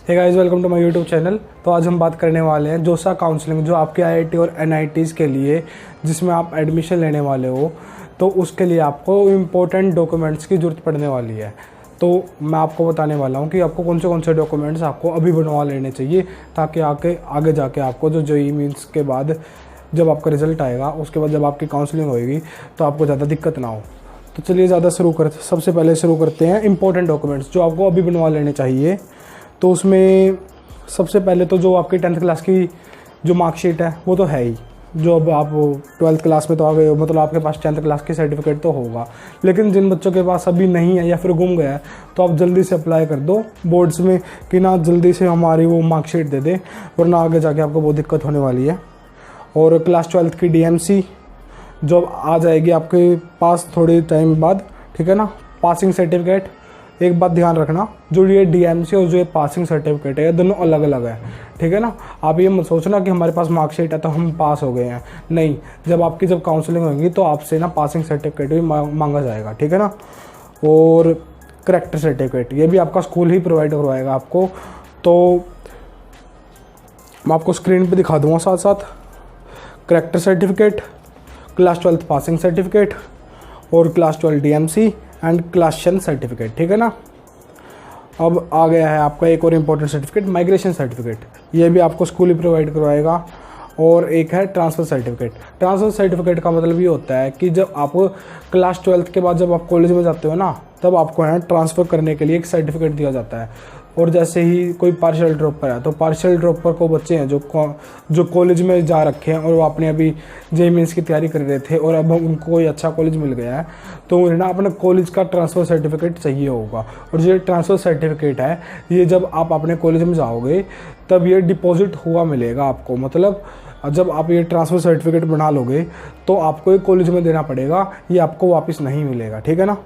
Hey guys, welcome to my YouTube channel. तो आज हम बात करने वाले हैं जोसा काउंसलिंग, जो आपके आईआईटी और एनआईटीज़ के लिए जिसमें आप एडमिशन लेने वाले हो, तो उसके लिए आपको इम्पोर्टेंट डॉक्यूमेंट्स की ज़रूरत पड़ने वाली है। तो मैं आपको बताने वाला हूँ कि आपको कौन से डॉक्यूमेंट्स आपको अभी बनवा लेने चाहिए, ताकि आगे जाके आपको जो जेईई मींस के बाद जब आपका रिजल्ट आएगा, उसके बाद जब आपकी काउंसलिंग होएगी तो आपको ज़्यादा दिक्कत ना हो। तो चलिए सबसे पहले शुरू करते हैं इंपॉर्टेंट डॉक्यूमेंट्स जो आपको अभी बनवा लेने चाहिए। तो उसमें सबसे पहले तो जो आपकी 10th क्लास की जो मार्कशीट है वो तो है ही। जो अब आप 12th क्लास में तो आ गए हो, मतलब आपके पास 10th क्लास की सर्टिफिकेट तो होगा। लेकिन जिन बच्चों के पास अभी नहीं है या फिर गुम गया है, तो आप जल्दी से अप्लाई कर दो बोर्ड्स में कि ना जल्दी से हमारी वो मार्कशीट दे दें, वरना आगे जाके आपको बहुत दिक्कत होने वाली है। और क्लास 12th की DMC जो आ जाएगी आपके पास थोड़ी टाइम बाद, ठीक है ना। पासिंग सर्टिफिकेट, एक बात ध्यान रखना, जो ये DMC और जो ये पासिंग सर्टिफिकेट है, ये दोनों अलग अलग है, ठीक है ना। आप ये मत सोचना कि हमारे पास मार्कशीट है तो हम पास हो गए हैं, नहीं। जब काउंसलिंग होगी तो आपसे ना पासिंग सर्टिफिकेट भी मांगा जाएगा, ठीक है ना। और करेक्टर सर्टिफिकेट, ये भी आपका स्कूल ही प्रोवाइड करवाएगा आपको। तो मैं आपको स्क्रीन पर दिखा दूँगा साथ साथ। Character certificate, class 12th passing certificate और class 12 DMC and class 10 certificate, ठीक है ना। अब आ गया है आपका एक और इम्पोर्टेंट सर्टिफिकेट, माइग्रेशन सर्टिफिकेट। ये भी आपको स्कूल ही प्रोवाइड करवाएगा। और एक है ट्रांसफ़र सर्टिफिकेट। ट्रांसफ़र सर्टिफिकेट का मतलब ये होता है कि जब आप क्लास 12th के बाद जब आप कॉलेज में जाते हो ना, तब आपको है ट्रांसफ़र करने के लिए एक सर्टिफिकेट दिया जाता है। और जैसे ही कोई पार्शियल ड्रॉपर है, तो पार्शियल ड्रॉपर को बच्चे हैं जो कॉलेज में जा रखे हैं और वो आपने अभी जेईई मेंस की तैयारी कर रहे थे और अब उनको कोई अच्छा कॉलेज मिल गया है, तो उन्हें ना अपने कॉलेज का ट्रांसफ़र सर्टिफिकेट चाहिए होगा। और ये ट्रांसफ़र सर्टिफिकेट है, ये जब आप अपने कॉलेज में जाओगे तब ये डिपॉजिट हुआ मिलेगा आपको। मतलब जब आप ये ट्रांसफ़र सर्टिफिकेट बना लोगे तो आपको ये कॉलेज में देना पड़ेगा, ये आपको वापस नहीं मिलेगा, ठीक है ना।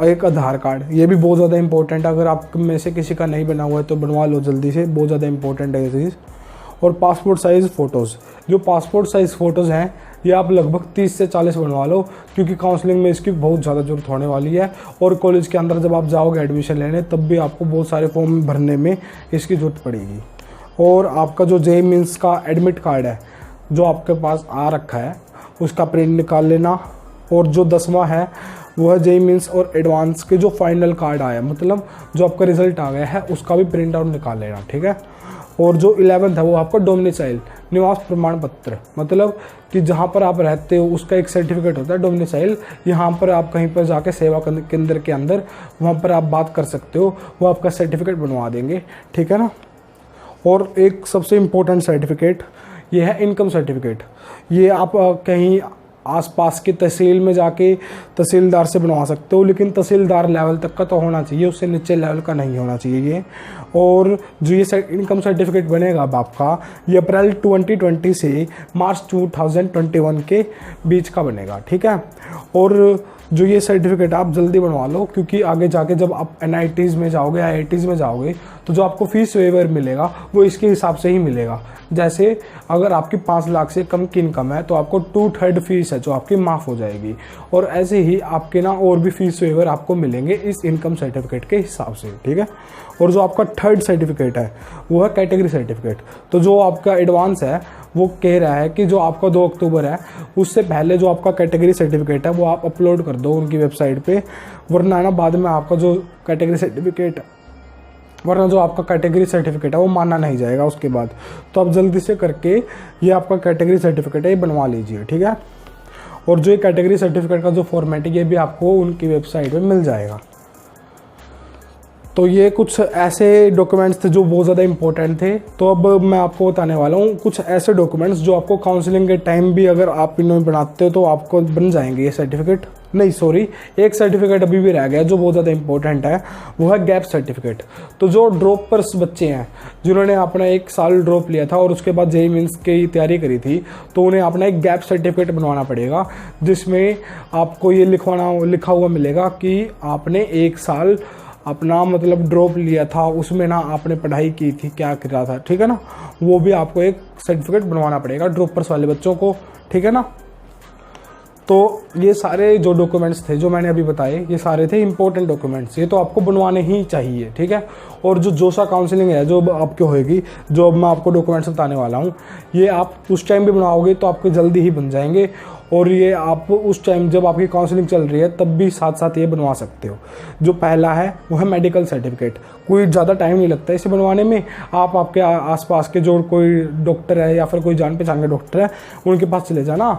और एक आधार कार्ड, ये भी बहुत ज़्यादा इंपॉर्टेंट है। अगर आप में से किसी का नहीं बना हुआ है तो बनवा लो जल्दी से, बहुत ज़्यादा इंपॉर्टेंट है ये चीज़। और पासपोर्ट साइज़ फ़ोटोज़, जो पासपोर्ट साइज़ फ़ोटोज़ हैं ये आप लगभग 30 से 40 बनवा लो, क्योंकि काउंसलिंग में इसकी बहुत ज़्यादा ज़रूरत होने वाली है। और कॉलेज के अंदर जब आप जाओगे एडमिशन लेने, तब भी आपको बहुत सारे फॉर्म भरने में इसकी ज़रूरत पड़ेगी। और आपका जो जेईई मेंस का एडमिट कार्ड है जो आपके पास आ रखा है, उसका प्रिंट निकाल लेना। और जो 10वां है वो है जेईई मेंस और एडवांस के जो फाइनल कार्ड आया, मतलब जो आपका रिजल्ट आ गया है, उसका भी प्रिंट आउट निकाल लेना, ठीक है। और जो 11th है वो आपका डोमिसाइल निवास प्रमाण पत्र, मतलब कि जहाँ पर आप रहते हो उसका एक सर्टिफिकेट होता है डोमिसाइल। यहाँ पर आप कहीं पर जाके सेवा केंद्र के अंदर वहाँ पर आप बात कर सकते हो, वो आपका सर्टिफिकेट बनवा देंगे, ठीक है ना। और एक सबसे इम्पोर्टेंट सर्टिफिकेट ये है इनकम सर्टिफिकेट। ये आप कहीं आसपास की तहसील में जाके तहसीलदार से बनवा सकते हो, लेकिन तहसीलदार लेवल तक का तो होना चाहिए, उससे नीचे लेवल का नहीं होना चाहिए ये। और जो ये इनकम सर्टिफिकेट बनेगा अब आपका, ये अप्रैल 2020 से मार्च 2021 के बीच का बनेगा, ठीक है। और जो ये सर्टिफिकेट आप जल्दी बनवा लो, क्योंकि आगे जाके जब आप एनआईटीज़ में जाओगे, आईआईटीज़ में जाओगे, तो जो आपको फीस वेवर मिलेगा वो इसके हिसाब से ही मिलेगा। जैसे अगर आपकी 5 लाख से कम की इनकम है तो आपको 2/3 फीस है जो आपकी माफ़ हो जाएगी। और ऐसे ही आपके ना और भी फीस वेवर आपको मिलेंगे इस इनकम सर्टिफिकेट के हिसाब से, ठीक है। और जो आपका 3rd सर्टिफिकेट है वो है कैटेगरी सर्टिफिकेट। तो जो आपका एडवांस है वो कह रहा है कि जो आपका 2 अक्टूबर है उससे पहले जो आपका कैटेगरी सर्टिफिकेट है वो आप अपलोड कर दो उनकी वेबसाइट पे, वरना ना बाद में आपका जो कैटेगरी सर्टिफिकेट है वो माना नहीं जाएगा उसके बाद। तो आप जल्दी से करके ये आपका कैटेगरी सर्टिफिकेट है ये बनवा लीजिए, ठीक है। और जो ये कैटेगरी सर्टिफिकेट का जो फॉर्मेट है ये भी आपको उनकी वेबसाइट पे मिल जाएगा। तो ये कुछ ऐसे डॉक्यूमेंट्स थे जो बहुत ज़्यादा इंपॉर्टेंट थे। तो अब मैं आपको बताने वाला हूँ कुछ ऐसे डॉक्यूमेंट्स जो आपको काउंसलिंग के टाइम भी अगर आप इन्हें बनाते हो तो आपको बन जाएंगे ये सर्टिफिकेट। नहीं सॉरी, एक सर्टिफिकेट अभी भी रह गया जो बहुत ज़्यादा इंपॉर्टेंट है, वो है गैप सर्टिफिकेट। तो जो ड्रॉपर्स बच्चे हैं जिन्होंने अपना 1 साल ड्रॉप लिया था और उसके बाद जेईई मेंस की तैयारी करी थी, तो उन्हें अपना एक गैप सर्टिफिकेट बनवाना पड़ेगा, जिसमें आपको ये लिखा हुआ मिलेगा कि आपने 1 साल अपना मतलब ड्रॉप लिया था, उसमें ना आपने पढ़ाई की थी, क्या कर रहा था, ठीक है ना। वो भी आपको एक सर्टिफिकेट बनवाना पड़ेगा ड्रॉपर्स वाले बच्चों को, ठीक है ना। तो ये सारे जो डॉक्यूमेंट्स थे जो मैंने अभी बताए, ये सारे थे इंपॉर्टेंट डॉक्यूमेंट्स, ये तो आपको बनवाने ही चाहिए, ठीक है। और जो जोसा काउंसलिंग है जो आपकी होएगी, जो अब मैं आपको डॉक्यूमेंट्स बताने वाला हूँ, ये आप उस टाइम भी बनवाओगे तो आपके जल्दी ही बन जाएंगे। और ये आप उस टाइम जब आपकी काउंसलिंग चल रही है तब भी साथ साथ ये बनवा सकते हो। जो पहला है वो है मेडिकल सर्टिफिकेट। कोई ज़्यादा टाइम नहीं लगता इसे बनवाने में। आप आपके आसपास के जो कोई डॉक्टर है या फिर कोई जान पहचान के डॉक्टर है उनके पास चले जाना,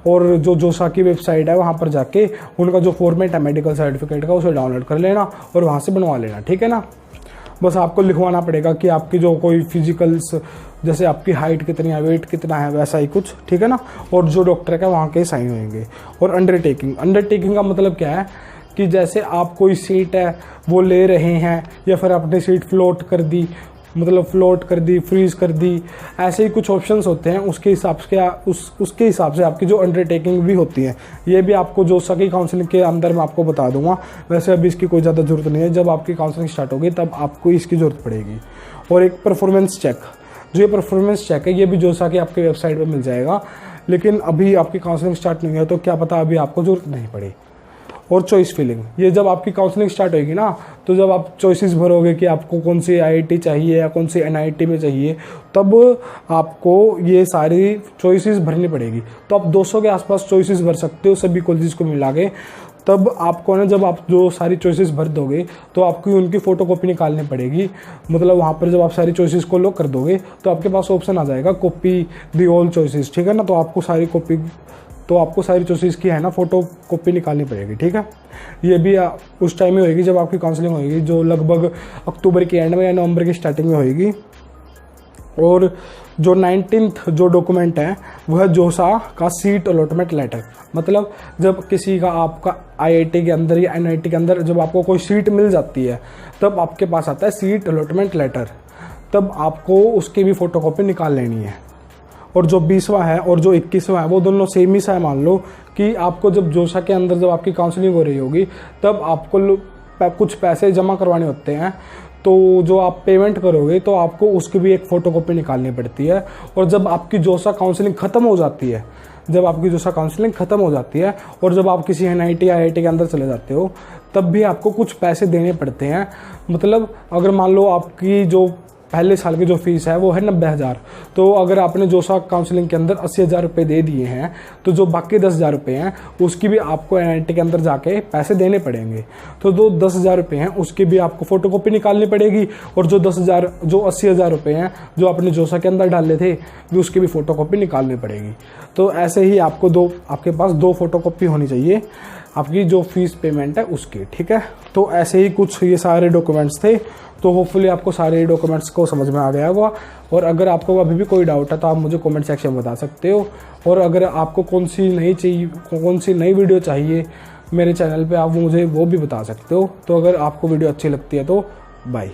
और जो जोसा की वेबसाइट है वहाँ पर जाके उनका जो फॉर्मेट है मेडिकल सर्टिफिकेट का उसे डाउनलोड कर लेना और वहाँ से बनवा लेना, ठीक है ना। बस आपको लिखवाना पड़ेगा कि आपकी जो कोई फिजिकल्स, जैसे आपकी हाइट कितनी है, वेट कितना है, वैसा ही कुछ, ठीक है ना। और जो डॉक्टर का वहाँ के साइन होंगे। और अंडरटेकिंग का मतलब क्या है कि जैसे आप कोई सीट है वो ले रहे हैं या फिर आपने सीट फ्लोट कर दी, फ्रीज कर दी, ऐसे ही कुछ ऑप्शंस होते हैं। उसके हिसाब से आपकी जो अंडरटेकिंग भी होती है, ये भी आपको जोसा की काउंसलिंग के अंदर मैं आपको बता दूंगा। वैसे अभी इसकी कोई ज़्यादा ज़रूरत नहीं है, जब आपकी काउंसलिंग स्टार्ट होगी तब आपको इसकी ज़रूरत पड़ेगी। और एक परफॉर्मेंस चेक, जो ये परफॉर्मेंस चेक है ये भी जोसा की आपकी वेबसाइट पर मिल जाएगा, लेकिन अभी आपकी काउंसलिंग स्टार्ट नहीं है तो क्या पता अभी आपको ज़रूरत नहीं पड़े। और चॉइस फिलिंग, ये जब आपकी काउंसलिंग स्टार्ट होगी ना, तो जब आप चॉइसेस भरोगे कि आपको कौन सी IIT चाहिए या कौन सी NIT में चाहिए, तब आपको ये सारी चॉइसेस भरनी पड़ेगी। तो आप 200 के आसपास चॉइसेस भर सकते हो सभी कॉलेजेस को मिला के। तब आपको ना, जब आप जो सारी चॉइसेस भर दोगे तो आपको उनकी फ़ोटोकॉपी निकालनी पड़ेगी। मतलब वहाँ पर जब आप सारी चॉइसेस को लॉक कर दोगे तो आपके पास ऑप्शन आ जाएगा कॉपी दी ऑल चॉइसेस, ठीक है ना। तो आपको सारी चॉइसेस की है ना फोटो कॉपी निकालनी पड़ेगी, ठीक है। ये भी उस टाइम में होएगी जब आपकी काउंसलिंग होएगी, जो लगभग अक्टूबर के एंड में या नवंबर की स्टार्टिंग में होएगी। और जो 19th जो डॉक्यूमेंट है वह जोसा का सीट अलॉटमेंट लेटर। मतलब जब किसी का आपका IIT के अंदर या NIT के अंदर जब आपको कोई सीट मिल जाती है तब आपके पास आता है सीट अलॉटमेंट लेटर। तब आपको उसकी भी फ़ोटोकॉपी निकाल लेनी है। और जो 20वां है और जो 21वां है वो दोनों सेम ही सा है। मान लो कि आपको जब जोसा के अंदर जब आपकी काउंसलिंग हो रही होगी तब आपको कुछ पैसे जमा करवाने होते हैं, तो जो आप पेमेंट करोगे तो आपको उसकी भी एक फ़ोटोकॉपी निकालनी पड़ती है। और जब आपकी जोसा काउंसलिंग ख़त्म हो जाती है, और जब आप किसी NIT IIT के अंदर चले जाते हो तब भी आपको कुछ पैसे देने पड़ते हैं। मतलब अगर मान लो आपकी जो पहले साल की जो फीस है वो है 90,000, तो अगर आपने जोसा काउंसलिंग के अंदर 80,000 रुपये दे दिए हैं तो जो बाकी 10,000 रुपये हैं उसकी भी आपको NIT के अंदर जाके पैसे देने पड़ेंगे। तो जो 10,000 रुपये हैं उसकी भी आपको फ़ोटोकॉपी निकालनी पड़ेगी। और जो 80,000 रुपये हैं जो आपने जोसा के अंदर डाले थे भी उसकी भी फ़ोटोकॉपी निकालनी पड़ेगी। तो ऐसे ही आपके पास 2 फ़ोटोकॉपी होनी चाहिए आपकी जो फीस पेमेंट है उसकी, ठीक है। तो ऐसे ही कुछ ये सारे डॉक्यूमेंट्स थे। तो होपफुली आपको सारे डॉक्यूमेंट्स को समझ में आ गया होगा। और अगर आपको अभी भी कोई डाउट है तो आप मुझे कमेंट सेक्शन में बता सकते हो। और अगर आपको कौन सी नई वीडियो चाहिए मेरे चैनल पे, आप मुझे वो भी बता सकते हो। तो अगर आपको वीडियो अच्छी लगती है तो बाय।